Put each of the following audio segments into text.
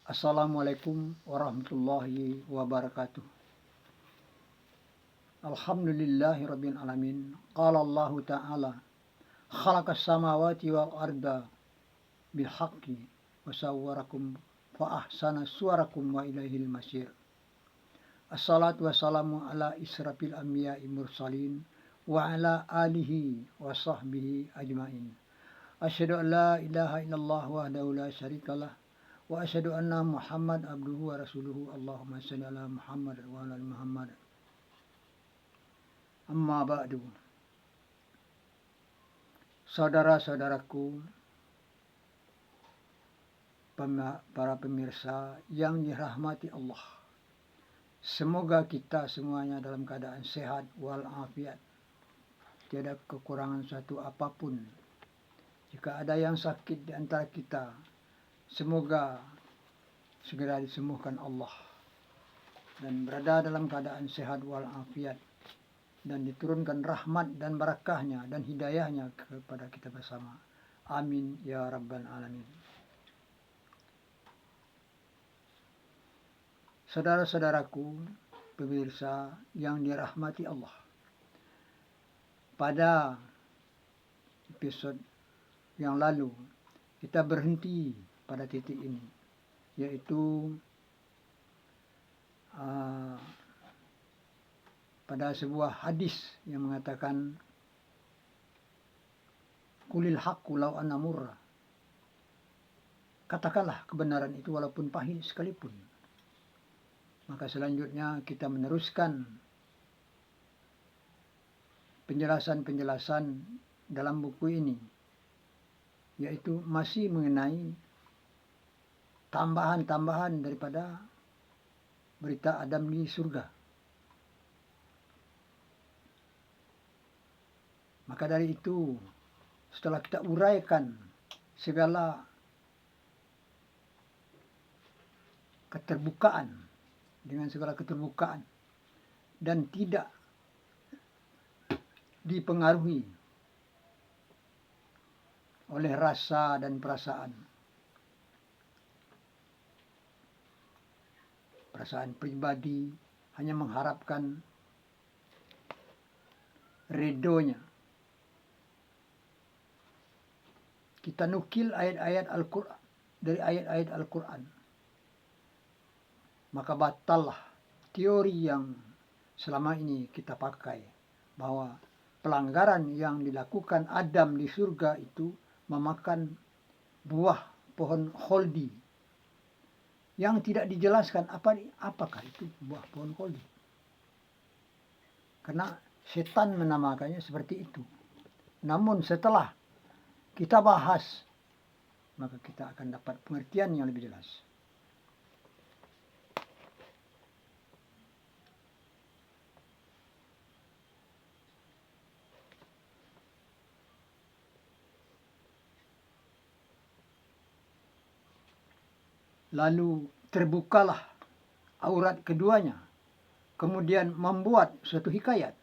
Assalamualaikum warahmatullahi wabarakatuh. Alhamdulillahi rabbil alamin. Qala Allah Ta'ala, khalaqas samawati wal arda bil haqqi wa sawwarakum fa ahsana suwarakum wa ilaihil masir. Assalatu wassalamu ala israfil anbiya'i mursalin wa ala alihi wa sahbihi ajmain. Asyhadu an la ilaha illallah wahdahu la syarikalah wa asyhadu anna Muhammad abduhu wa rasuluhu. Allahumma shalli ala Muhammad wa ala ali Muhammad. Amma ba'du. Saudara-saudaraku, para pemirsa yang dirahmati Allah, semoga kita semuanya dalam keadaan sehat walafiat, tiada kekurangan suatu apapun. Jika ada yang sakit di antara kita, semoga segera disembuhkan Allah dan berada dalam keadaan sehat walafiat, dan diturunkan rahmat dan barakahnya dan hidayahnya kepada kita bersama. Amin ya rabbal alamin. Saudara-saudaraku, pemirsa yang dirahmati Allah, pada episode yang lalu kita berhenti pada titik ini, yaitu pada sebuah hadis yang mengatakan kulil haqqu law anna murra, katakanlah kebenaran itu walaupun pahit sekalipun. Maka selanjutnya kita meneruskan penjelasan-penjelasan dalam buku ini, yaitu masih mengenai tambahan-tambahan daripada berita Adam di surga. Maka dari itu, setelah kita uraikan segala keterbukaan, dengan segala keterbukaan, dan tidak dipengaruhi oleh rasa dan perasaan pribadi, hanya mengharapkan redonya, kita nukil ayat-ayat Al-Quran dari ayat-ayat Al-Quran, maka batallah teori yang selama ini kita pakai, bahwa pelanggaran yang dilakukan Adam di surga itu memakan buah pohon kholdi yang tidak dijelaskan apakah itu buah pohon kholdi, karena setan menamakannya seperti itu. Namun setelah kita bahas, maka kita akan dapat pengertian yang lebih jelas. Lalu terbukalah aurat keduanya, kemudian membuat suatu hikayat.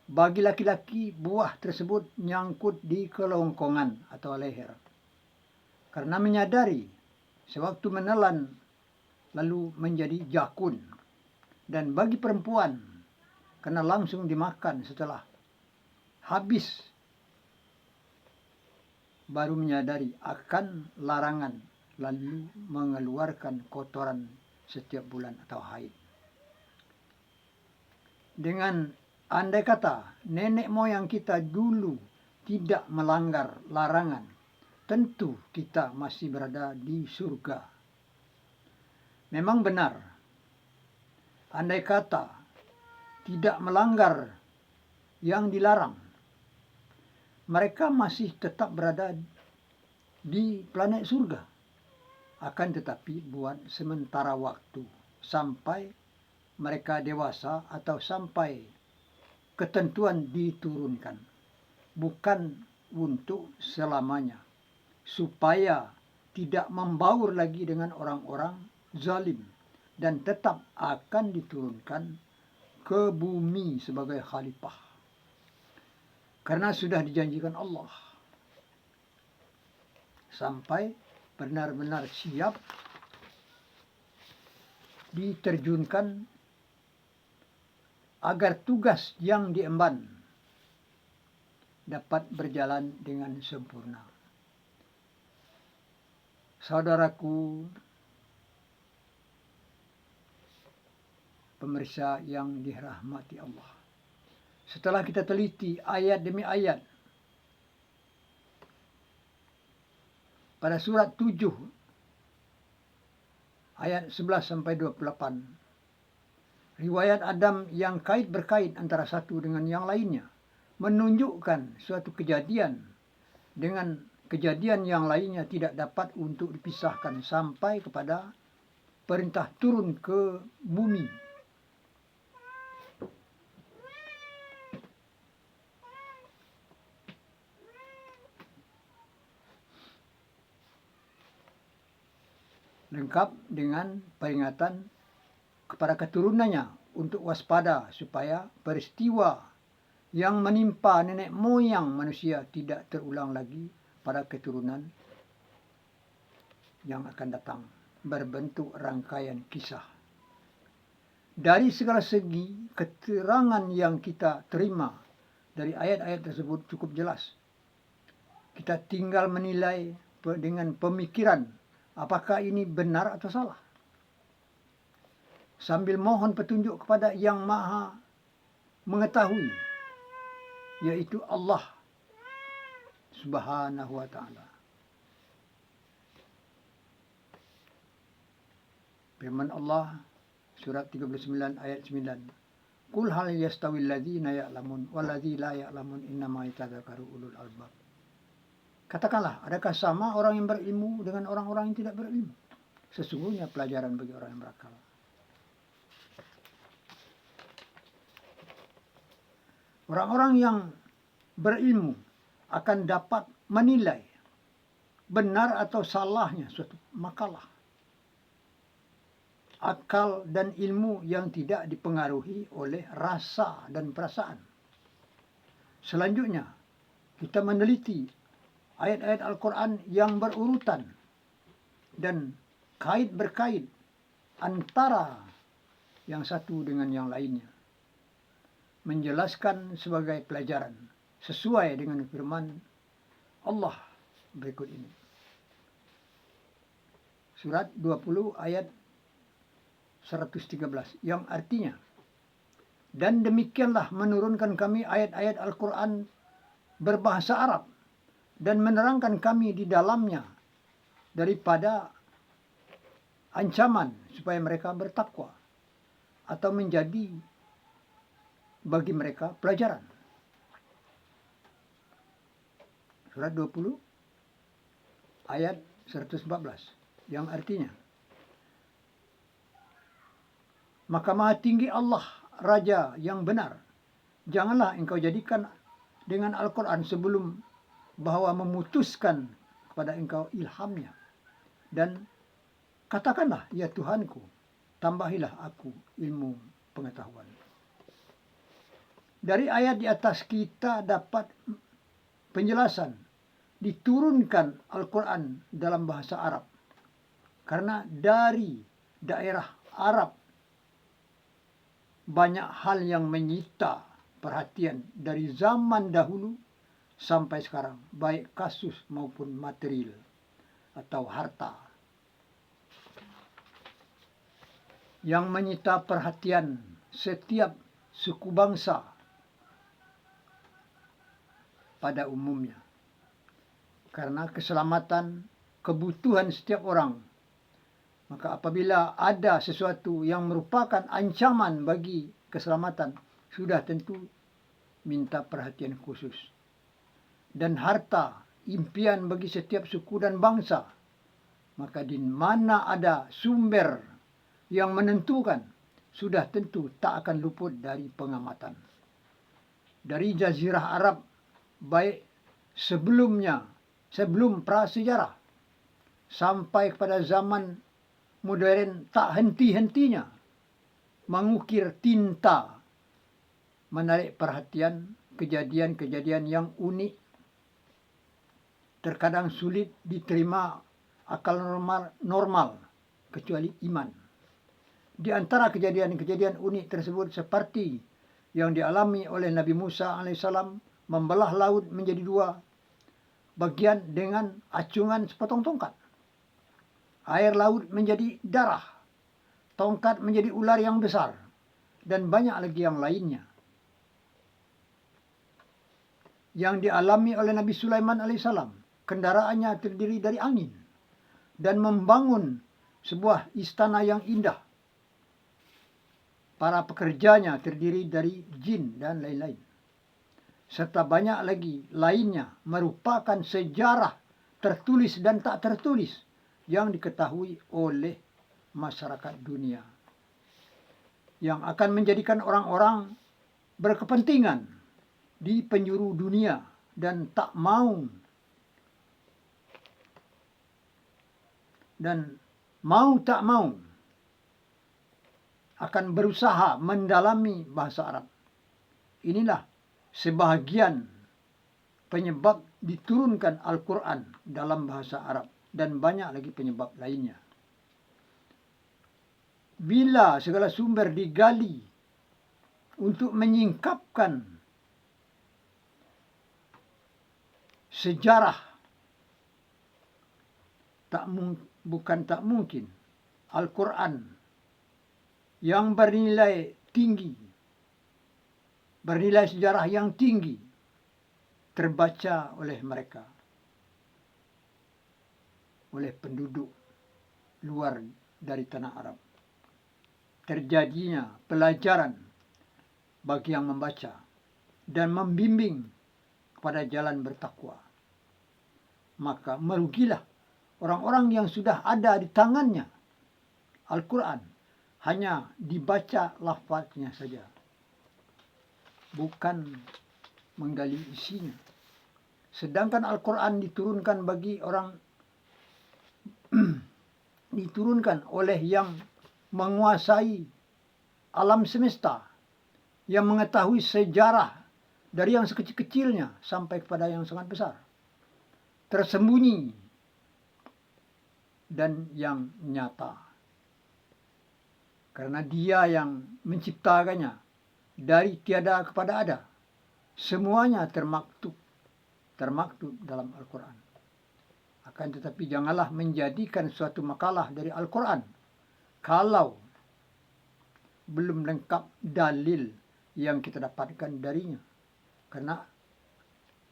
Bagi laki-laki, buah tersebut nyangkut di kelongkongan atau leher, karena menyadari sewaktu menelan lalu menjadi jakun. Dan bagi perempuan, karena langsung dimakan setelah habis, baru menyadari akan larangan lalu mengeluarkan kotoran setiap bulan atau haid. Dengan andai kata nenek moyang kita dulu tidak melanggar larangan, tentu kita masih berada di surga. Memang benar, andai kata tidak melanggar yang dilarang, mereka masih tetap berada di planet surga. Akan tetapi buat sementara waktu, sampai mereka dewasa atau sampai ketentuan diturunkan, bukan untuk selamanya, supaya tidak membaur lagi dengan orang-orang zalim, dan tetap akan diturunkan ke bumi sebagai khalifah, karena sudah dijanjikan Allah sampai benar-benar siap diterjunkan agar tugas yang diemban dapat berjalan dengan sempurna. Saudaraku, pemirsa yang dirahmati Allah. Setelah kita teliti ayat demi ayat pada surat 7 ayat 11 sampai 28, riwayat Adam yang berkait antara satu dengan yang lainnya menunjukkan suatu kejadian dengan kejadian yang lainnya tidak dapat untuk dipisahkan sampai kepada perintah turun ke bumi. Lengkap dengan peringatan kepada keturunannya untuk waspada supaya peristiwa yang menimpa nenek moyang manusia tidak terulang lagi pada keturunan yang akan datang, berbentuk rangkaian kisah. Dari segala segi, keterangan yang kita terima dari ayat-ayat tersebut cukup jelas. Kita tinggal menilai dengan pemikiran apakah ini benar atau salah, sambil mohon petunjuk kepada Yang Maha Mengetahui, yaitu Allah Subhanahu wa Ta'ala. Firman Allah surat 39 ayat 9. Qul hal yastawil ladzina ya'lamun wal ladzina la ya'lamun innama yatadzakkaru ulul albab. Katakanlah, adakah sama orang yang berilmu dengan orang-orang yang tidak berilmu? Sesungguhnya pelajaran bagi orang yang berakal. Orang-orang yang berilmu akan dapat menilai benar atau salahnya suatu makalah. Akal dan ilmu yang tidak dipengaruhi oleh rasa dan perasaan. Selanjutnya, kita meneliti ayat-ayat Al-Quran yang berurutan dan berkait antara yang satu dengan yang lainnya. Menjelaskan sebagai pelajaran sesuai dengan firman Allah berikut ini. Surat 20 ayat 113 yang artinya, dan demikianlah menurunkan kami ayat-ayat Al-Quran berbahasa Arab dan menerangkan kami di dalamnya daripada ancaman supaya mereka bertakwa atau menjadi bagi mereka pelajaran. Surat 20 ayat 114 yang artinya, maka Maha Tinggi Allah, Raja yang benar, janganlah engkau jadikan dengan Al-Quran sebelum bahwa memutuskan kepada engkau ilhamnya. Dan katakanlah, ya Tuhanku, tambahilah aku ilmu pengetahuan. Dari ayat di atas kita dapat penjelasan diturunkan Al-Quran dalam bahasa Arab. Karena dari daerah Arab banyak hal yang menyita perhatian dari zaman dahulu sampai sekarang, baik kasus maupun material atau harta. Yang menyita perhatian setiap suku bangsa pada umumnya. Karena keselamatan, kebutuhan setiap orang. Maka apabila ada sesuatu yang merupakan ancaman bagi keselamatan, sudah tentu minta perhatian khusus. Dan harta, impian bagi setiap suku dan bangsa. Maka di mana ada sumber yang menentukan, sudah tentu tak akan luput dari pengamatan. Dari Jazirah Arab, baik sebelum prasejarah, sampai kepada zaman modern, tak henti-hentinya mengukir tinta, menarik perhatian kejadian-kejadian yang unik, terkadang sulit diterima akal normal kecuali iman. Di antara kejadian-kejadian unik tersebut seperti yang dialami oleh Nabi Musa alaihissalam membelah laut menjadi dua bagian dengan acungan sepotong tongkat. Air laut menjadi darah, tongkat menjadi ular yang besar, dan banyak lagi yang lainnya. Yang dialami oleh Nabi Sulaiman alaihissalam, kendaraannya terdiri dari angin dan membangun sebuah istana yang indah. Para pekerjanya terdiri dari jin dan lain-lain. Serta banyak lagi lainnya merupakan sejarah tertulis dan tak tertulis yang diketahui oleh masyarakat dunia, yang akan menjadikan orang-orang berkepentingan di penjuru dunia dan mau tak mau akan berusaha mendalami bahasa Arab. Inilah sebahagian penyebab diturunkan Al-Quran dalam bahasa Arab, dan banyak lagi penyebab lainnya. Bila segala sumber digali untuk menyingkapkan sejarah, bukan tak mungkin Al-Quran yang bernilai tinggi, bernilai sejarah yang tinggi, terbaca oleh mereka, oleh penduduk luar dari tanah Arab. Terjadinya pelajaran bagi yang membaca dan membimbing kepada jalan bertakwa. Maka merugilah orang-orang yang sudah ada di tangannya Al-Quran, hanya dibaca lafaznya saja, bukan menggali isinya. Sedangkan Al-Quran diturunkan bagi orang diturunkan oleh yang menguasai alam semesta, yang mengetahui sejarah dari yang sekecil-kecilnya sampai kepada yang sangat besar, tersembunyi dan yang nyata. Karena dia yang menciptakannya dari tiada kepada ada. Semuanya termaktub dalam Al-Quran. Akan tetapi janganlah menjadikan suatu makalah dari Al-Quran kalau belum lengkap dalil yang kita dapatkan darinya. Karena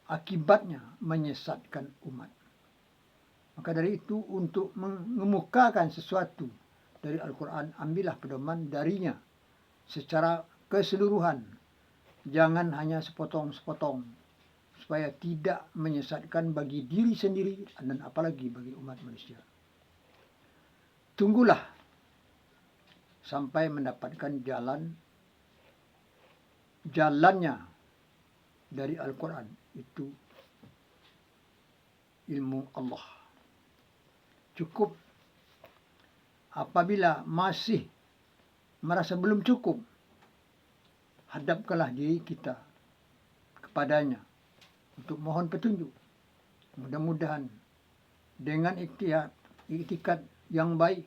akibatnya menyesatkan umat. Maka dari itu, untuk mengemukakan sesuatu dari Al-Quran, ambillah pedoman darinya secara keseluruhan. Jangan hanya sepotong-sepotong, supaya tidak menyesatkan bagi diri sendiri dan apalagi bagi umat manusia. Tunggulah sampai mendapatkan jalannya dari Al-Quran, itu ilmu Allah. Cukup apabila masih merasa belum cukup, hadapkanlah diri kita kepadanya untuk mohon petunjuk. Mudah-mudahan dengan iktikad yang baik,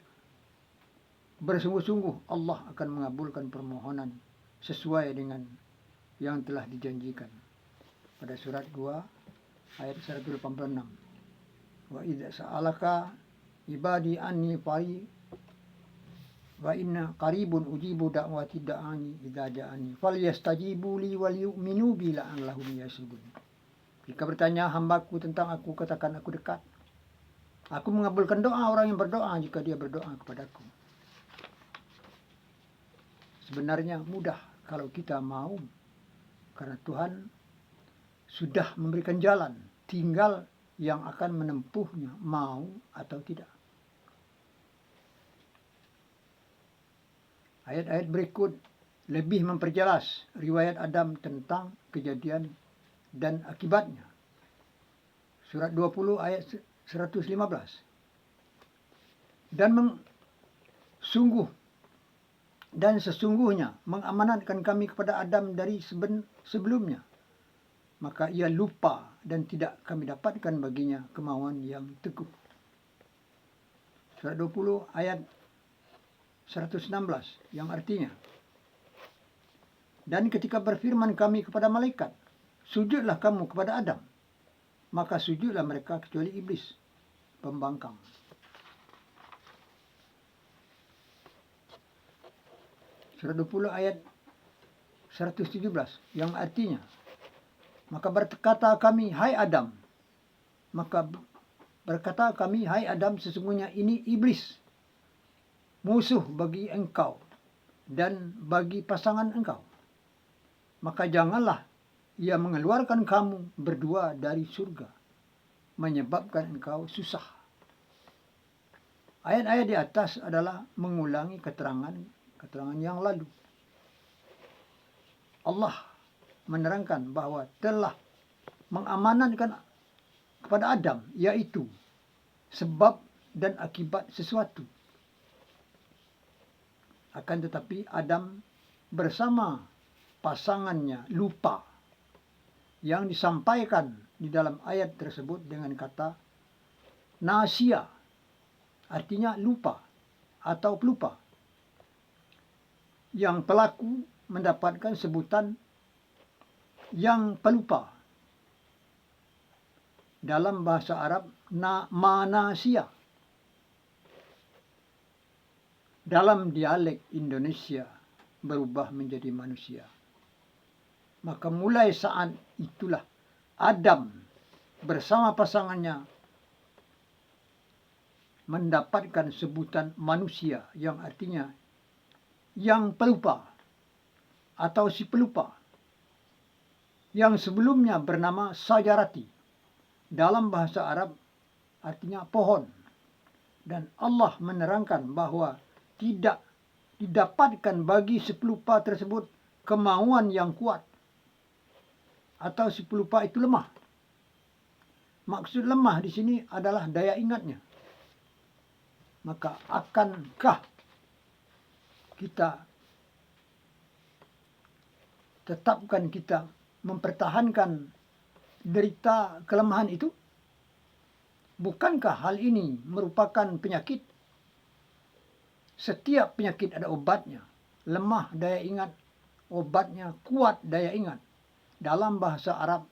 bersungguh-sungguh, Allah akan mengabulkan permohonan sesuai dengan yang telah dijanjikan pada surat 2 ayat 186. Wa idza sa'alaka ibadi anni wa inna qaribun ujibu da'wati da'ani idza ja'ani falyastajibu li wal yu'minu bi la'allahum yashkurun. Jika bertanya hambaku tentang aku, katakan aku dekat. Aku mengabulkan doa orang yang berdoa jika dia berdoa kepadaku. Sebenarnya mudah kalau kita mau, karena Tuhan sudah memberikan jalan, tinggal yang akan menempuhnya mau atau tidak. Ayat-ayat berikut lebih memperjelas riwayat Adam tentang kejadian dan akibatnya. Surat 20 ayat 115. Dan sesungguhnya mengamanatkan kami kepada Adam dari sebelumnya, maka ia lupa dan tidak kami dapatkan baginya kemauan yang teguh. Surat 20 ayat 116 yang artinya, dan ketika berfirman kami kepada malaikat, sujudlah kamu kepada Adam, maka sujudlah mereka kecuali iblis, pembangkang. Surah 20 ayat 117 yang artinya, maka berkata kami, hai Adam, sesungguhnya ini iblis, musuh bagi engkau dan bagi pasangan engkau. Maka janganlah ia mengeluarkan kamu berdua dari surga, menyebabkan engkau susah. Ayat-ayat di atas adalah mengulangi keterangan yang lalu. Allah menerangkan bahwa telah mengamanatkan kepada Adam, yaitu sebab dan akibat sesuatu. Akan tetapi Adam bersama pasangannya lupa, yang disampaikan di dalam ayat tersebut dengan kata nasia, artinya lupa atau pelupa. Yang pelaku mendapatkan sebutan yang pelupa. Dalam bahasa Arab, manasia. Dalam dialek Indonesia berubah menjadi manusia. Maka mulai saat itulah Adam bersama pasangannya mendapatkan sebutan manusia, yang artinya yang pelupa atau si pelupa, yang sebelumnya bernama sajarati. Dalam bahasa Arab artinya pohon. Dan Allah menerangkan bahwa tidak didapatkan bagi si pelupa tersebut kemauan yang kuat, atau si pelupa itu lemah. Maksud lemah di sini adalah daya ingatnya. Maka akankah kita tetapkan, kita mempertahankan derita kelemahan itu? Bukankah hal ini merupakan penyakit? Setiap penyakit ada obatnya. Lemah daya ingat, obatnya kuat daya ingat. Dalam bahasa Arab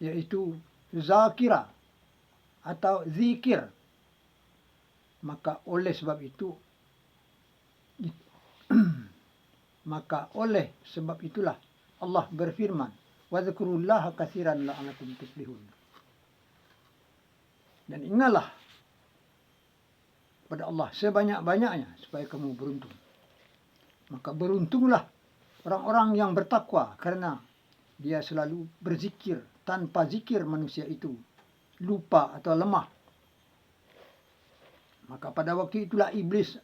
yaitu zakira atau zikir. Maka oleh sebab itulah Allah berfirman, "Wadhkurullaha katsiran la'allakum tuflihun." Dan ingatlah pada Allah sebanyak-banyaknya supaya kamu beruntung. Maka beruntunglah orang-orang yang bertakwa, karena dia selalu berzikir. Tanpa zikir manusia itu lupa atau lemah. Maka pada waktu itulah iblis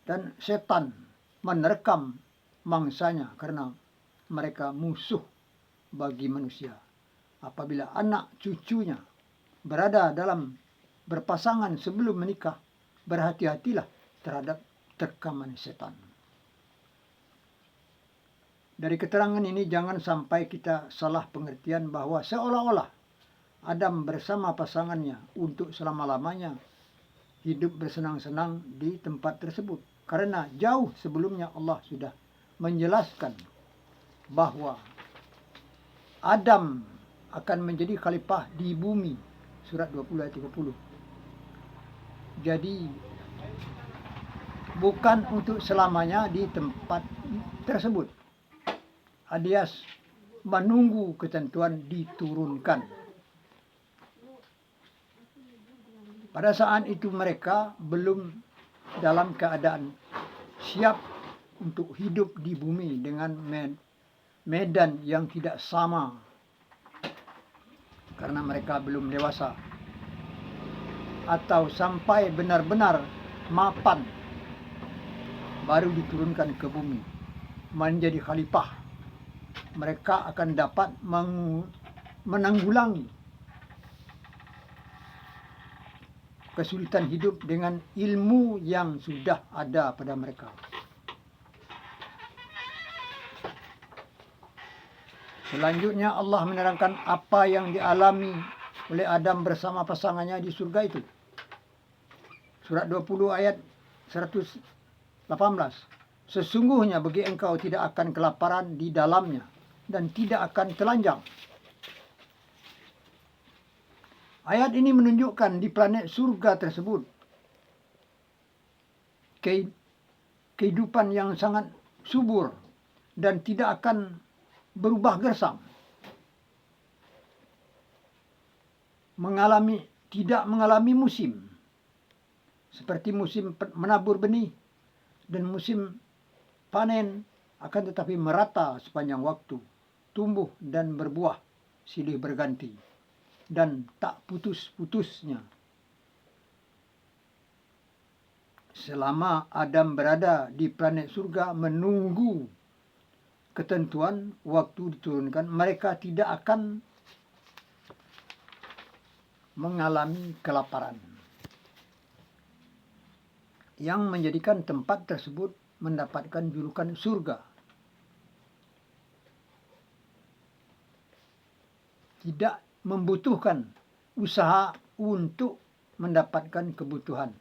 dan setan menerkam mangsanya, karena mereka musuh bagi manusia. Apabila anak cucunya berada dalam berpasangan sebelum menikah, berhati-hatilah terhadap terkaman setan. Dari keterangan ini jangan sampai kita salah pengertian bahwa seolah-olah Adam bersama pasangannya untuk selama-lamanya hidup bersenang-senang di tempat tersebut. Karena jauh sebelumnya Allah sudah menjelaskan bahwa Adam akan menjadi khalifah di bumi. Surat 20 ayat 30. Jadi bukan untuk selamanya di tempat tersebut, alias menunggu ketentuan diturunkan. Pada saat itu mereka belum dalam keadaan siap untuk hidup di bumi dengan medan yang tidak sama, karena mereka belum dewasa atau sampai benar-benar mapan, baru diturunkan ke bumi menjadi khalifah. Mereka akan dapat menanggulangi kesulitan hidup dengan ilmu yang sudah ada pada mereka. Selanjutnya Allah menerangkan apa yang dialami oleh Adam bersama pasangannya di surga itu. Surat 20 ayat 118. Sesungguhnya bagi engkau tidak akan kelaparan di dalamnya dan tidak akan telanjang. Ayat ini menunjukkan di planet surga tersebut kehidupan yang sangat subur dan tidak akan berubah gersang. Tidak mengalami musim seperti musim menabur benih dan musim panen, akan tetapi merata sepanjang waktu, tumbuh dan berbuah silih berganti dan tak putus-putusnya. Selama Adam berada di planet surga menunggu ketentuan waktu diturunkan, mereka tidak akan mengalami kelaparan, yang menjadikan tempat tersebut mendapatkan julukan surga. Tidak membutuhkan usaha untuk mendapatkan kebutuhan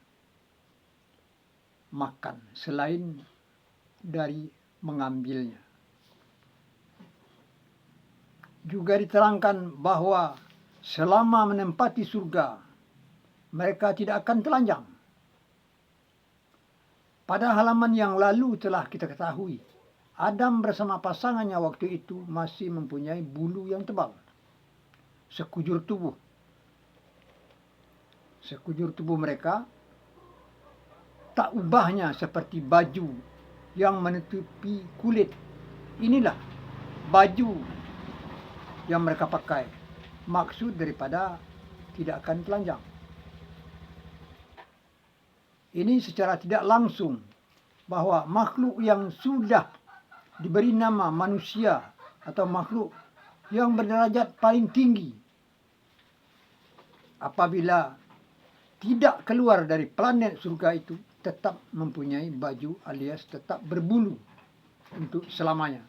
makan selain dari mengambilnya. Juga diterangkan bahwa selama menempati surga, mereka tidak akan telanjang. Pada halaman yang lalu telah kita ketahui, Adam bersama pasangannya waktu itu masih mempunyai bulu yang tebal. Sekujur tubuh mereka tak ubahnya seperti baju yang menutupi kulit. Inilah baju yang mereka pakai. Maksud daripada tidak akan telanjang. Ini secara tidak langsung bahwa makhluk yang sudah diberi nama manusia atau makhluk yang berderajat paling tinggi, apabila tidak keluar dari planet surga itu, tetap mempunyai baju alias tetap berbulu untuk selamanya.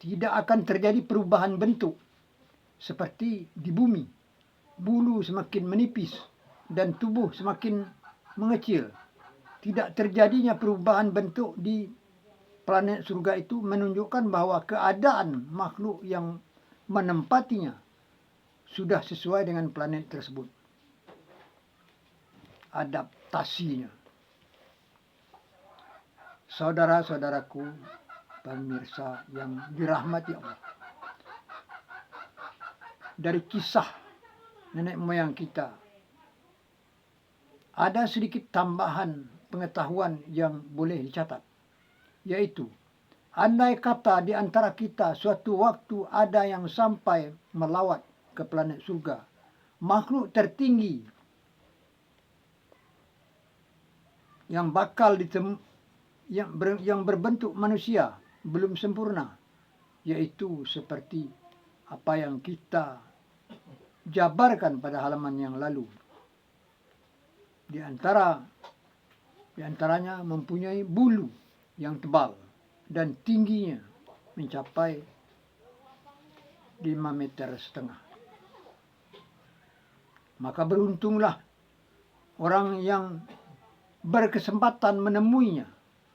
Tidak akan terjadi perubahan bentuk seperti di bumi. Bulu semakin menipis dan tubuh semakin mengecil. Tidak terjadinya perubahan bentuk di planet surga itu menunjukkan bahwa keadaan makhluk yang menempatinya sudah sesuai dengan planet tersebut. Adaptasinya. Saudara-saudaraku, pemirsa yang dirahmati Allah. Dari kisah nenek moyang kita, ada sedikit tambahan pengetahuan yang boleh dicatat, yaitu andai kata di antara kita suatu waktu ada yang sampai melawat ke planet surga, makhluk tertinggi yang bakal yang berbentuk manusia belum sempurna, yaitu seperti apa yang kita jabarkan pada halaman yang lalu. Di antaranya mempunyai bulu yang tebal dan tingginya mencapai 5,5 meter. Maka beruntunglah orang yang berkesempatan menemuinya,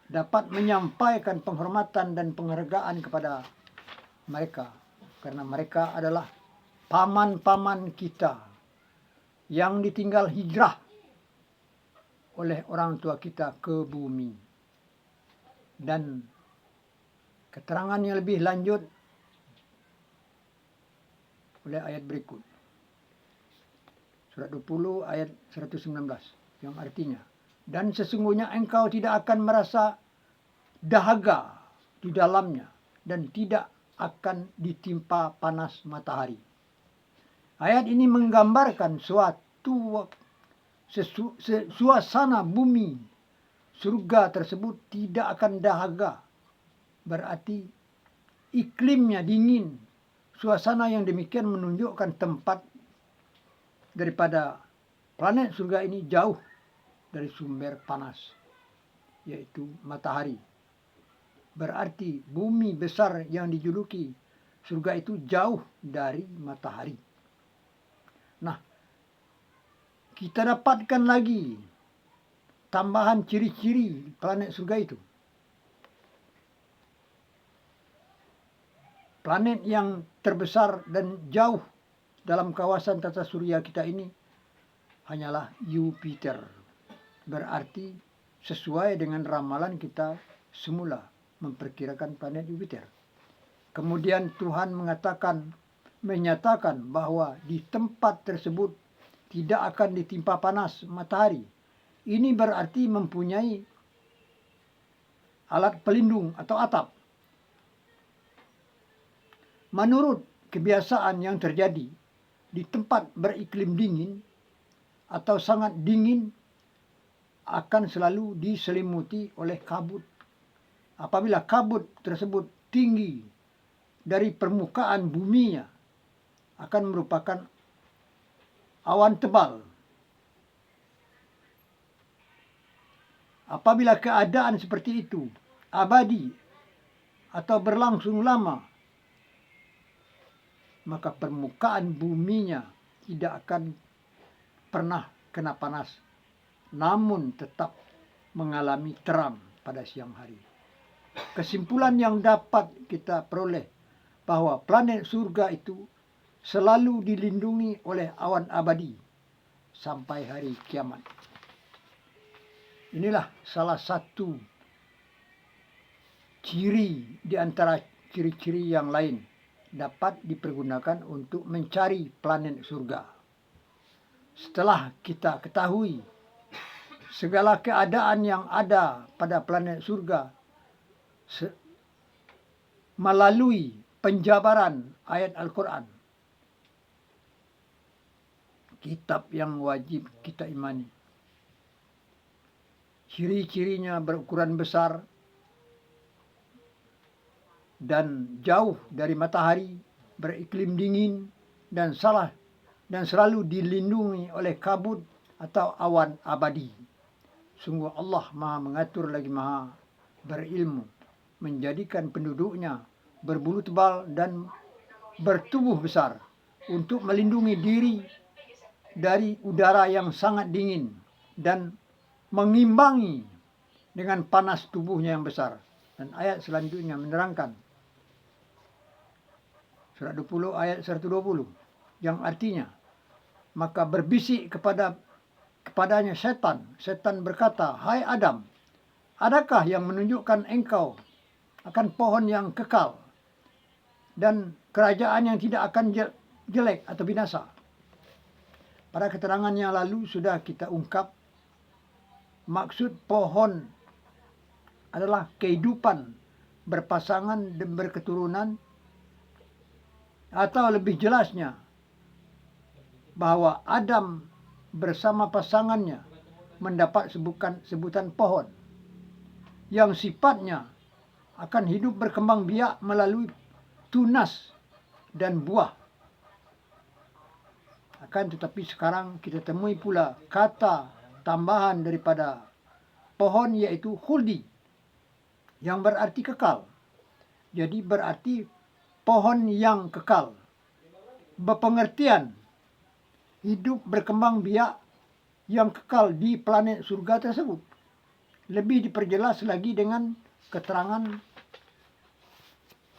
dapat menyampaikan penghormatan dan penghargaan kepada mereka, karena mereka adalah paman-paman kita yang ditinggal hijrah oleh orang tua kita ke bumi. Dan keterangannya lebih lanjut oleh ayat berikut. Surat 20 ayat 119 yang artinya, dan sesungguhnya engkau tidak akan merasa dahaga di dalamnya dan tidak akan ditimpa panas matahari. Ayat ini menggambarkan suasana bumi surga tersebut tidak akan dahaga. Berarti iklimnya dingin. Suasana yang demikian menunjukkan tempat daripada planet surga ini jauh dari sumber panas, yaitu matahari. Berarti bumi besar yang dijuluki surga itu jauh dari matahari. Nah, kita dapatkan lagi tambahan ciri-ciri planet surga itu. Planet yang terbesar dan jauh dalam kawasan tata surya kita ini hanyalah Jupiter. Berarti sesuai dengan ramalan kita semula memperkirakan planet Jupiter. Kemudian Tuhan menyatakan bahwa di tempat tersebut tidak akan ditimpa panas matahari. Ini berarti mempunyai alat pelindung atau atap. Menurut kebiasaan yang terjadi di tempat beriklim dingin atau sangat dingin akan selalu diselimuti oleh kabut. Apabila kabut tersebut tinggi dari permukaan buminya, akan merupakan awan tebal. Apabila keadaan seperti itu abadi atau berlangsung lama, maka permukaan buminya tidak akan pernah kena panas, namun tetap mengalami terang pada siang hari. Kesimpulan yang dapat kita peroleh bahwa planet surga itu selalu dilindungi oleh awan abadi sampai hari kiamat. Inilah salah satu ciri di antara ciri-ciri yang lain dapat dipergunakan untuk mencari planet surga. Setelah kita ketahui segala keadaan yang ada pada planet surga melalui penjabaran ayat Al-Quran, kitab yang wajib kita imani. Ciri-cirinya berukuran besar dan jauh dari matahari, beriklim dingin dan selalu dilindungi oleh kabut atau awan abadi. Sungguh Allah Maha mengatur lagi Maha berilmu, menjadikan penduduknya berbulu tebal dan bertubuh besar untuk melindungi diri dari udara yang sangat dingin dan mengimbangi dengan panas tubuhnya yang besar. Dan ayat selanjutnya menerangkan, surat 20 ayat 120, yang artinya, maka berbisik kepadanya setan. Setan berkata, "Hai Adam, adakah yang menunjukkan engkau akan pohon yang kekal dan kerajaan yang tidak akan jelek atau binasa?" Pada keterangan yang lalu sudah kita ungkap, maksud pohon adalah kehidupan berpasangan dan berketurunan, atau lebih jelasnya bahwa Adam bersama pasangannya mendapat sebutan pohon yang sifatnya akan hidup berkembang biak melalui tunas dan buah. Akan tetapi sekarang kita temui pula kata tambahan daripada pohon, yaitu khuldi, yang berarti kekal. Jadi berarti pohon yang kekal, berpengertian hidup berkembang biak yang kekal di planet surga tersebut. Lebih diperjelas lagi dengan keterangan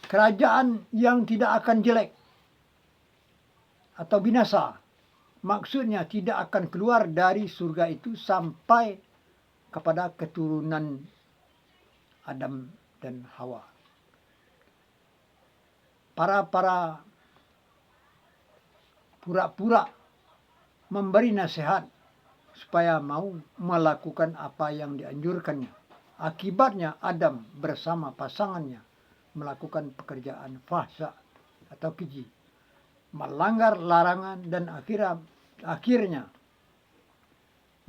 kerajaan yang tidak akan jelek atau binasa. Maksudnya tidak akan keluar dari surga itu sampai kepada keturunan Adam dan Hawa. Para pura-pura memberi nasihat supaya mau melakukan apa yang dianjurkannya. Akibatnya Adam bersama pasangannya melakukan pekerjaan fahsya atau keji, melanggar larangan, dan akhirnya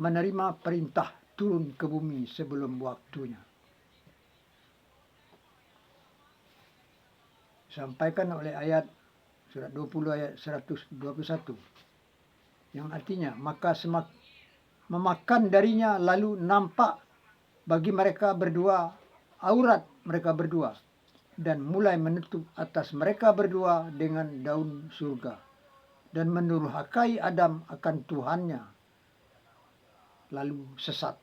menerima perintah turun ke bumi sebelum waktunya. Sampaikan oleh ayat surat 20 ayat 121, yang artinya, maka memakan darinya lalu nampak bagi mereka berdua aurat mereka berdua, dan mulai menutup atas mereka berdua dengan daun surga dan mendurhakai Adam akan Tuhannya lalu sesat.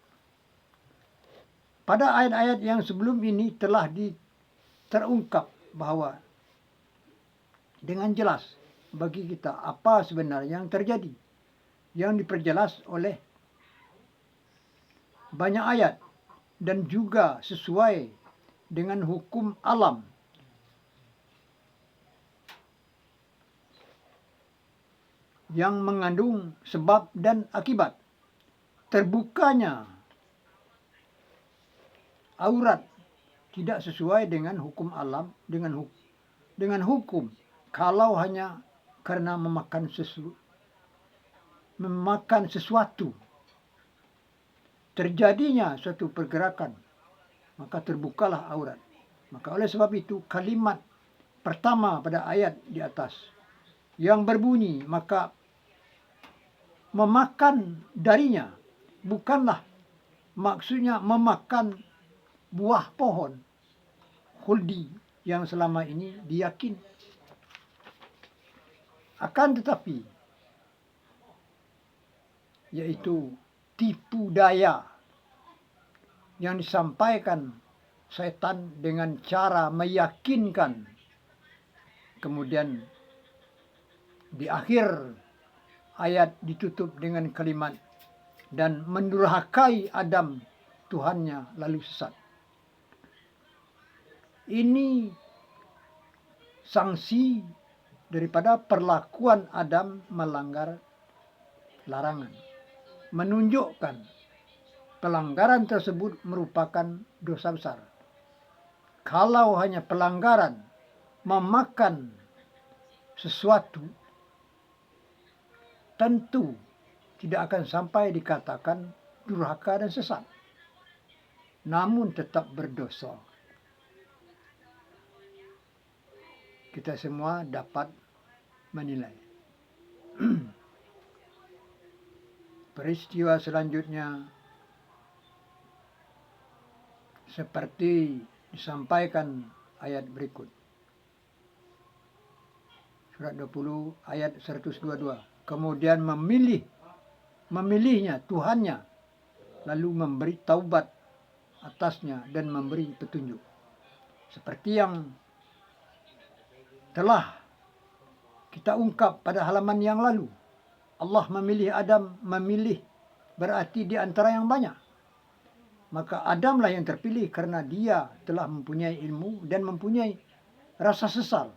Pada ayat-ayat yang sebelum ini telah terungkap bahwa dengan jelas bagi kita apa sebenarnya yang terjadi, yang diperjelas oleh banyak ayat dan juga sesuai dengan hukum alam yang mengandung sebab dan akibat. Terbukanya aurat tidak sesuai dengan hukum alam, dengan hukum kalau hanya karena memakan sesuatu terjadinya suatu pergerakan, maka terbukalah aurat. Maka oleh sebab itu kalimat pertama pada ayat di atas yang berbunyi maka memakan darinya bukanlah maksudnya memakan buah pohon khuldi yang selama ini diyakini. Akan tetapi yaitu tipu daya yang disampaikan setan dengan cara meyakinkan, kemudian di akhir ayat ditutup dengan kalimat dan mendurhakai Adam Tuhannya lalu sesat. Ini sanksi daripada perlakuan Adam melanggar larangan, menunjukkan pelanggaran tersebut merupakan dosa besar. Kalau hanya pelanggaran memakan sesuatu, tentu tidak akan sampai dikatakan durhaka dan sesat, namun tetap berdosa. Kita semua dapat menilai. Peristiwa selanjutnya seperti disampaikan ayat berikut. Surat 20 ayat 122. Kemudian memilihnya Tuhannya, lalu memberi taubat atasnya dan memberi petunjuk. Seperti yang telah kita ungkap pada halaman yang lalu, Allah memilih Adam, memilih berarti di antara yang banyak. Maka Adamlah yang terpilih karena dia telah mempunyai ilmu dan mempunyai rasa sesal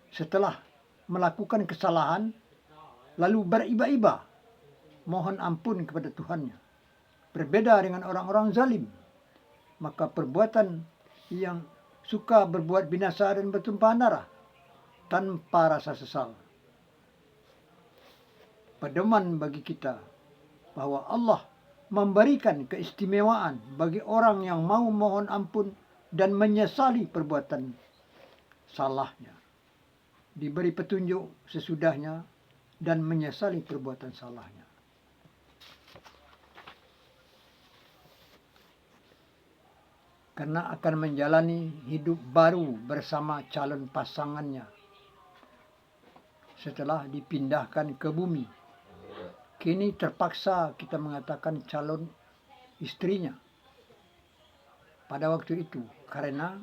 setelah melakukan kesalahan, lalu beriba-iba mohon ampun kepada Tuhannya. Berbeda dengan orang-orang zalim, maka perbuatan yang suka berbuat binasa dan bertumpahan darah tanpa rasa sesal. Pedoman bagi kita bahwa Allah memberikan keistimewaan bagi orang yang mau mohon ampun dan menyesali perbuatan salahnya. Diberi petunjuk sesudahnya dan menyesali perbuatan salahnya. Karena akan menjalani hidup baru bersama calon pasangannya setelah dipindahkan ke bumi. Kini terpaksa kita mengatakan calon istrinya pada waktu itu, karena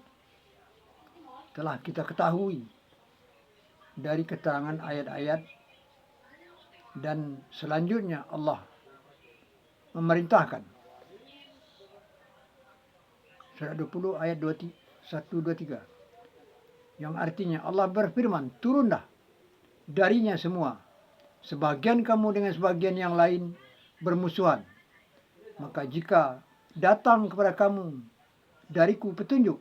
telah kita ketahui dari keterangan ayat-ayat dan selanjutnya Allah memerintahkan. Surat 20 ayat 1-2-3 yang artinya Allah berfirman, turunlah darinya semua, sebagian kamu dengan sebagian yang lain bermusuhan. Maka jika datang kepada kamu dariku petunjuk,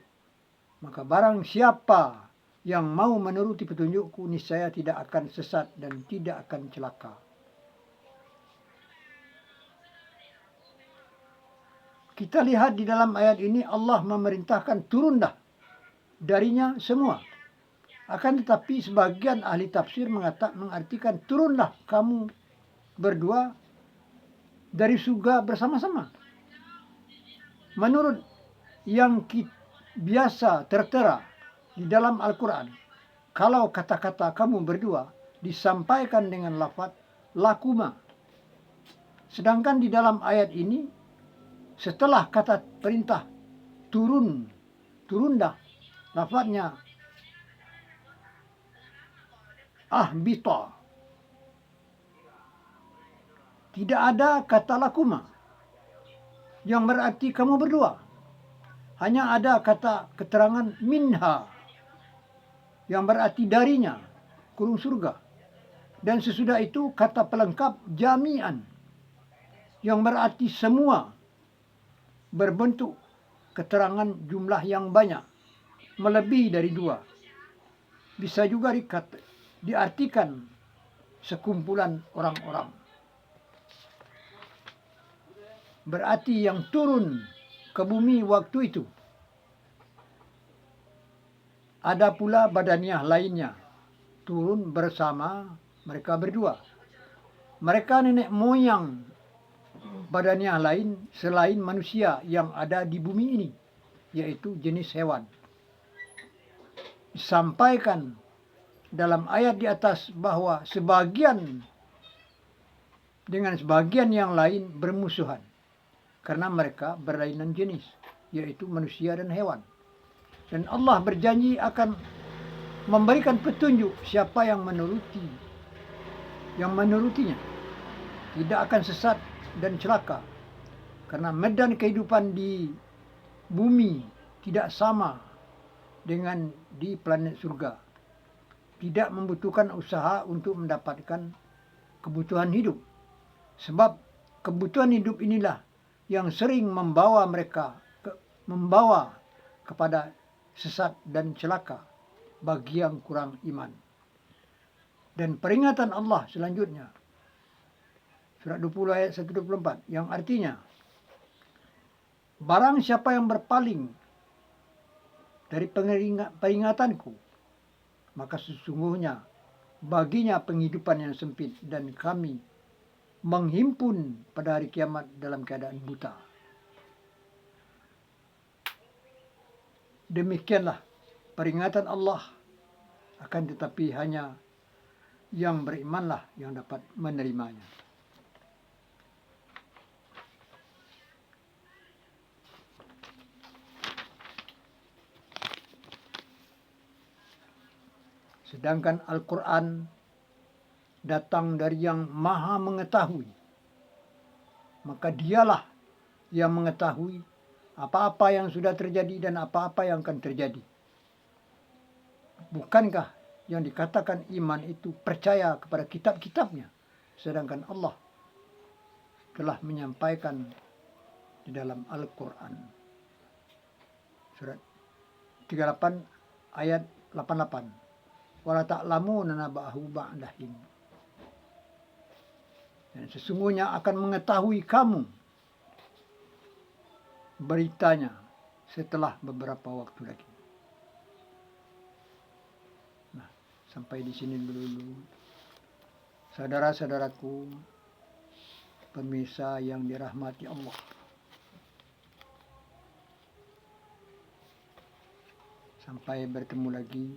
maka barang siapa yang mau menuruti petunjukku, niscaya tidak akan sesat dan tidak akan celaka. Kita lihat di dalam ayat ini Allah memerintahkan turunlah darinya semua. Akan tetapi sebagian ahli tafsir mengartikan turunlah kamu berdua dari surga bersama-sama. Menurut yang biasa tertera di dalam Al-Quran, kalau kata-kata kamu berdua disampaikan dengan lafaz lakuma. Sedangkan di dalam ayat ini, setelah kata perintah turunlah lafaznya ahbita. Tidak ada kata lakuma yang berarti kamu berdua. Hanya ada kata keterangan minha yang berarti darinya, kurung surga. Dan sesudah itu kata pelengkap jami'an yang berarti semua, berbentuk keterangan jumlah yang banyak, melebihi dari dua. Bisa juga diartikan sekumpulan orang-orang. Berarti yang turun ke bumi waktu itu. Ada pula badaniah lainnya turun bersama mereka berdua. Mereka nenek moyang badaniah lain selain manusia yang ada di bumi ini, yaitu jenis hewan. Disampaikan dalam ayat di atas bahwa sebagian dengan sebagian yang lain bermusuhan karena mereka berlainan jenis, yaitu manusia dan hewan. Dan Allah berjanji akan memberikan petunjuk siapa yang menurutinya. Tidak akan sesat dan celaka. Karena medan kehidupan di bumi tidak sama dengan di planet surga. Tidak membutuhkan usaha untuk mendapatkan kebutuhan hidup. Sebab kebutuhan hidup inilah yang sering membawa kepada sesat dan celaka bagi yang kurang iman. Dan peringatan Allah selanjutnya, surat 20 ayat 124, yang artinya, barang siapa yang berpaling dari peringatanku, maka sesungguhnya baginya penghidupan yang sempit dan kami menghimpun pada hari kiamat dalam keadaan buta. Demikianlah peringatan Allah, akan tetapi hanya yang berimanlah yang dapat menerimanya. Sedangkan Al-Quran datang dari yang maha mengetahui, maka dialah yang mengetahui apa-apa yang sudah terjadi dan apa-apa yang akan terjadi. Bukankah yang dikatakan iman itu percaya kepada kitab-kitabnya, sedangkan Allah telah menyampaikan di dalam Al-Quran. Surat 38 ayat 88. Wala ta'lamuna naba'ahu ba'dahin. Dan sesungguhnya akan mengetahui kamu beritanya setelah beberapa waktu lagi. Nah, sampai di sini dulu. Saudara-saudaraku, pemirsa yang dirahmati Allah. Sampai bertemu lagi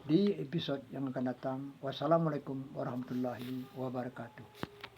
di episode yang akan datang. Wassalamualaikum warahmatullahi wabarakatuh.